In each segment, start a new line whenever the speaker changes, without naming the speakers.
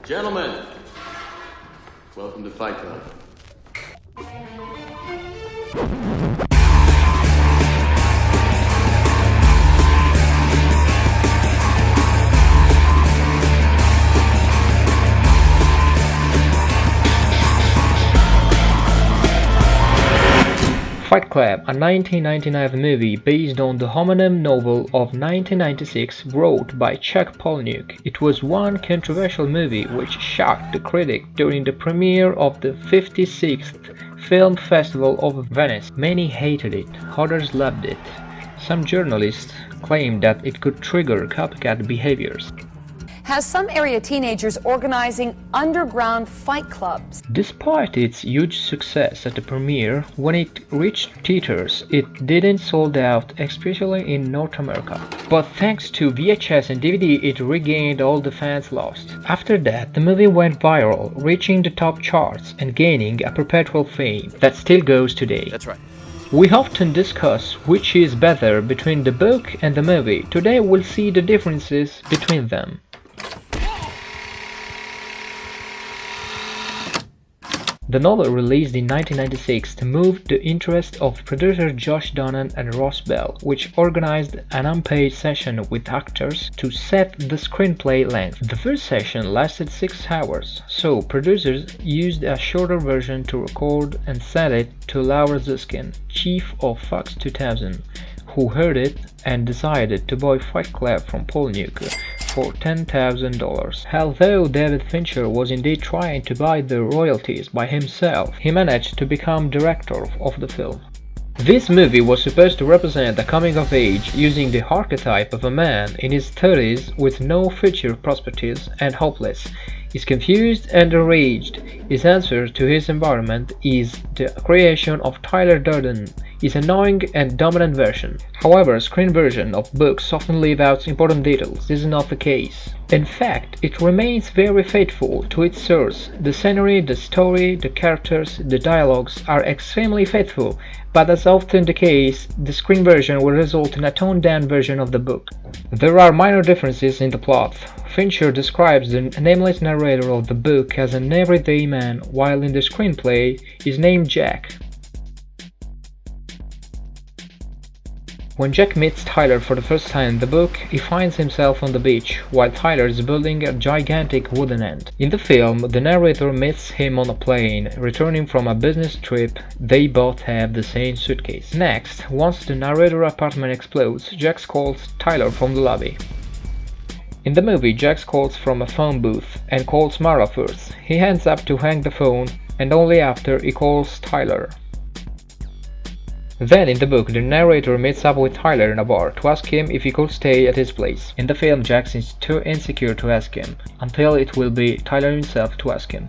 Gentlemen, welcome to Fight Club.
Fight Club, a 1999 movie based on the homonym novel of 1996 wrote by Chuck Palahniuk. It was one controversial movie which shocked the critic during the premiere of the 56th Film Festival of Venice. Many hated it, others loved it. Some journalists claimed that it could trigger copycat behaviors.
Has some area teenagers organizing underground fight clubs.
Despite its huge success at the premiere, when it reached theaters, it didn't sold out, especially in North America. But thanks to VHS and DVD, it regained all the fans lost. After that, the movie went viral, reaching the top charts and gaining a perpetual fame that still goes today.
That's right.
We often discuss which is better between the book and the movie. Today we'll see the differences between them. The novel, released in 1996, moved the interest of producer Josh Donnan and Ross Bell, which organized an unpaid session with actors to set the screenplay length. The first session lasted 6 hours, so producers used a shorter version to record and sent it to Laura Ziskin, chief of Fox 2000, who heard it and decided to buy Fight Club from Palahniuk for $10,000. Although David Fincher was indeed trying to buy the royalties by himself, he managed to become director of the film. This movie was supposed to represent a coming of age using the archetype of a man in his 30s with no future prospects and hopeless. He's confused and enraged. His answer to his environment is the creation of Tyler Durden, his annoying and dominant version. However, a screen version of books often leave out important details. This is not the case. In fact, it remains very faithful to its source. The scenery, the story, the characters, the dialogues are extremely faithful, but as often the case, the screen version will result in a toned-down version of the book. There are minor differences in the plot. Fincher describes the nameless narrator of the book as an everyday man, while in the screenplay is named Jack. When Jack meets Tyler for the first time in the book, he finds himself on the beach, while Tyler is building a gigantic wooden end. In the film, the narrator meets him on a plane, returning from a business trip. They both have the same suitcase. Next, once the narrator's apartment explodes, Jack calls Tyler from the lobby. In the movie, Jack calls from a phone booth and calls Mara first. He hands up to hang the phone, and only after he calls Tyler. Then in the book, the narrator meets up with Tyler in a bar to ask him if he could stay at his place. In the film, Jack is too insecure to ask him, until it will be Tyler himself to ask him.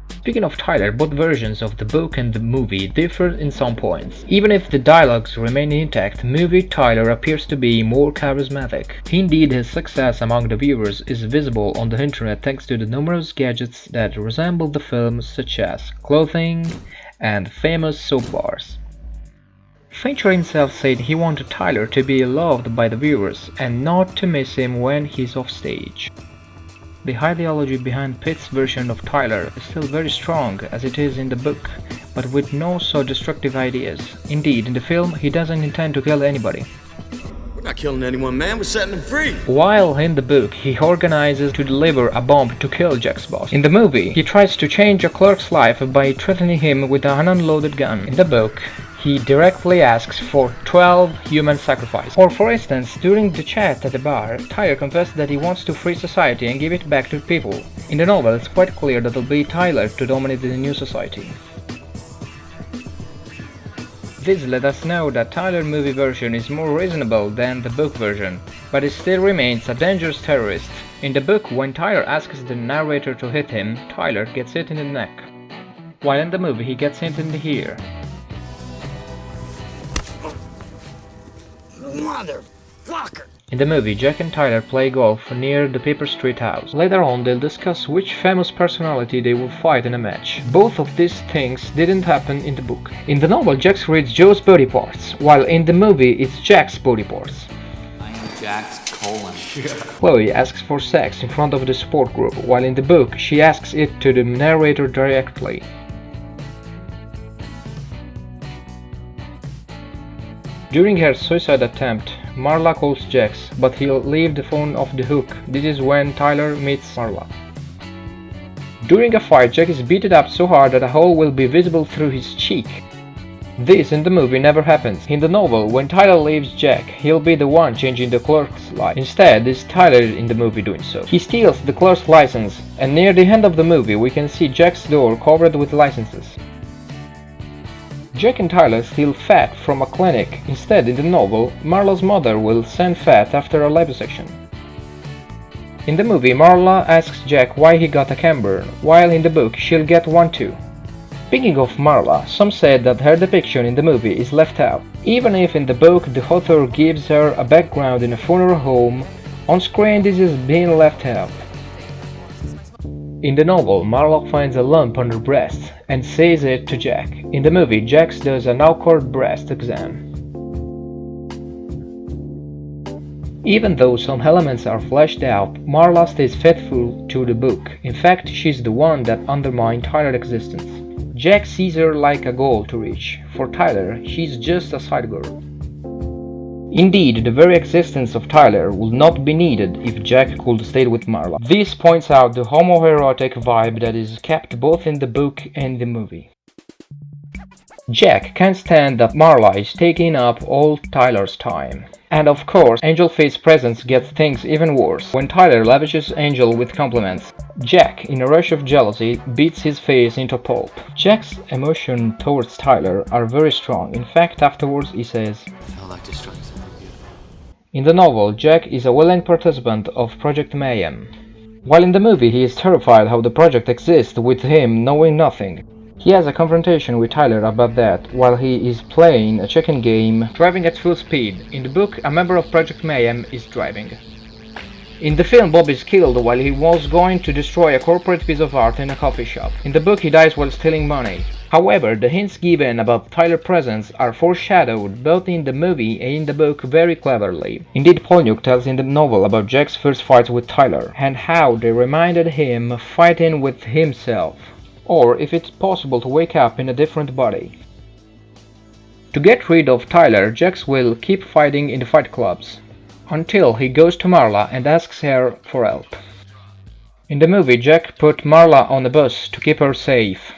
Speaking of Tyler, both versions of the book and the movie differ in some points. Even if the dialogues remain intact, movie Tyler appears to be more charismatic. Indeed, his success among the viewers is visible on the internet thanks to the numerous gadgets that resemble the film, such as clothing and famous soap bars. Fincher himself said he wanted Tyler to be loved by the viewers and not to miss him when he's off stage. The ideology behind Pitt's version of Tyler is still very strong as it is in the book, but with no so destructive ideas. Indeed, in the film, he doesn't intend to kill anybody.
We're not killing anyone, man. We're setting them free.
While in the book, he organizes to deliver a bomb to kill Jack's boss. In the movie, he tries to change a clerk's life by threatening him with an unloaded gun. In the book, he directly asks for 12 human sacrifices. Or for instance, during the chat at the bar, Tyler confessed that he wants to free society and give it back to people. In the novel, it's quite clear that it'll be Tyler to dominate the new society. This let us know that Tyler's movie version is more reasonable than the book version, but it still remains a dangerous terrorist. In the book, when Tyler asks the narrator to hit him, Tyler gets hit in the neck, while in the movie he gets hit in the ear.
Motherfucker!
In the movie, Jack and Tyler play golf near the Paper Street house. Later on, they'll discuss which famous personality they will fight in a match. Both of these things didn't happen in the book. In the novel, Jack reads Joe's body parts, while in the movie, it's Jack's body parts.
I am Jack's
Poland.
Chloe asks for sex in front of the support group, while in the book she asks it to the narrator directly. During her suicide attempt, Marla calls Jax, but he'll leave the phone off the hook. This is when Tyler meets Marla. During a fight, Jack is beaten up so hard that a hole will be visible through his cheek. This in the movie never happens. In the novel, when Tyler leaves Jack, he'll be the one changing the clerk's life. Instead, it's Tyler in the movie doing so. He steals the clerk's license, and near the end of the movie we can see Jack's door covered with licenses. Jack and Tyler steal fat from a clinic. Instead, in the novel, Marla's mother will send fat after a liposuction. In the movie, Marla asks Jack why he got a camber, while in the book she'll get one too. Speaking of Marla, some said that her depiction in the movie is left out. Even if in the book the author gives her a background in a funeral home, on screen this is being left out. In the novel, Marla finds a lump on her breast and says it to Jack. In the movie, Jax does an awkward breast exam. Even though some elements are fleshed out, Marla stays faithful to the book. In fact, she's the one that undermined Tyler's existence. Jack sees her like a goal to reach. For Tyler, she's just a side girl. Indeed, the very existence of Tyler would not be needed if Jack could stay with Marla. This points out the homoerotic vibe that is kept both in the book and the movie. Jack can't stand that Marla is taking up all Tyler's time. And of course, Angel Faith's presence gets things even worse when Tyler lavishes Angel with compliments. Jack, in a rush of jealousy, beats his face into pulp. Jack's emotions towards Tyler are very strong. In fact, afterwards he says,
I felt like destroying something beautiful.
In the novel, Jack is a willing participant of Project Mayhem, while in the movie he is terrified how the project exists with him knowing nothing. He has a confrontation with Tyler about that while he is playing a chicken game, driving at full speed. In the book, a member of Project Mayhem is driving. In the film, Bob is killed while he was going to destroy a corporate piece of art in a coffee shop. In the book, he dies while stealing money. However, the hints given about Tyler's presence are foreshadowed both in the movie and in the book very cleverly. Indeed, Polniuk tells in the novel about Jack's first fights with Tyler, and how they reminded him of fighting with himself, or if it's possible to wake up in a different body. To get rid of Tyler, Jax will keep fighting in the fight clubs, until he goes to Marla and asks her for help. In the movie, Jack put Marla on a bus to keep her safe.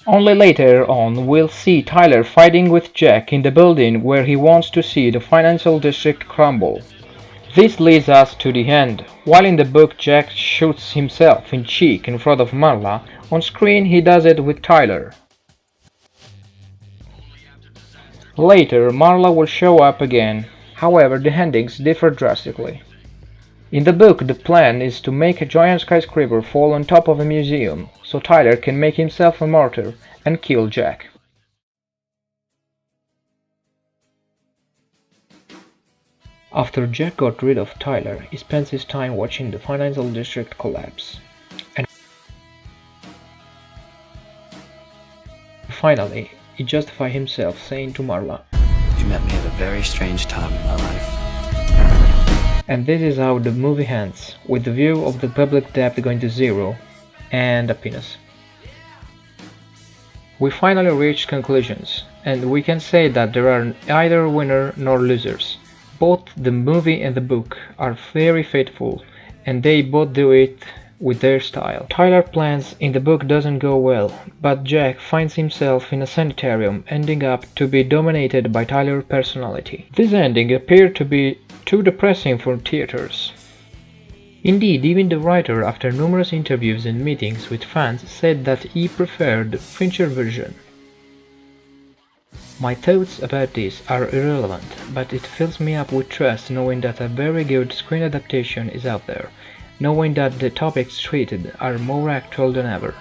Only later on we'll see Tyler fighting with Jack in the building where he wants to see the financial district crumble. This leads us to the end. While in the book Jack shoots himself in cheek in front of Marla, on screen he does it with Tyler. Later Marla will show up again, however the endings differ drastically. In the book the plan is to make a giant skyscraper fall on top of a museum, so Tyler can make himself a martyr and kill Jack. After Jack got rid of Tyler, he spends his time watching the financial district collapse. And finally, he justifies himself saying to Marla,
You met me at a very strange time in my life.
and this is how the movie ends, with the view of the public debt going to zero, and a penis. We finally reached conclusions, and we can say that there are either winner nor losers. Both the movie and the book are very faithful, and they both do it with their style. Tyler's plans in the book doesn't go well, but Jack finds himself in a sanitarium, ending up to be dominated by Tyler's personality. This ending appeared to be too depressing for theaters. Indeed, even the writer, after numerous interviews and meetings with fans, said that he preferred the Fincher version. My thoughts about this are irrelevant, but it fills me up with trust knowing that a very good screen adaptation is out there, knowing that the topics treated are more actual than ever.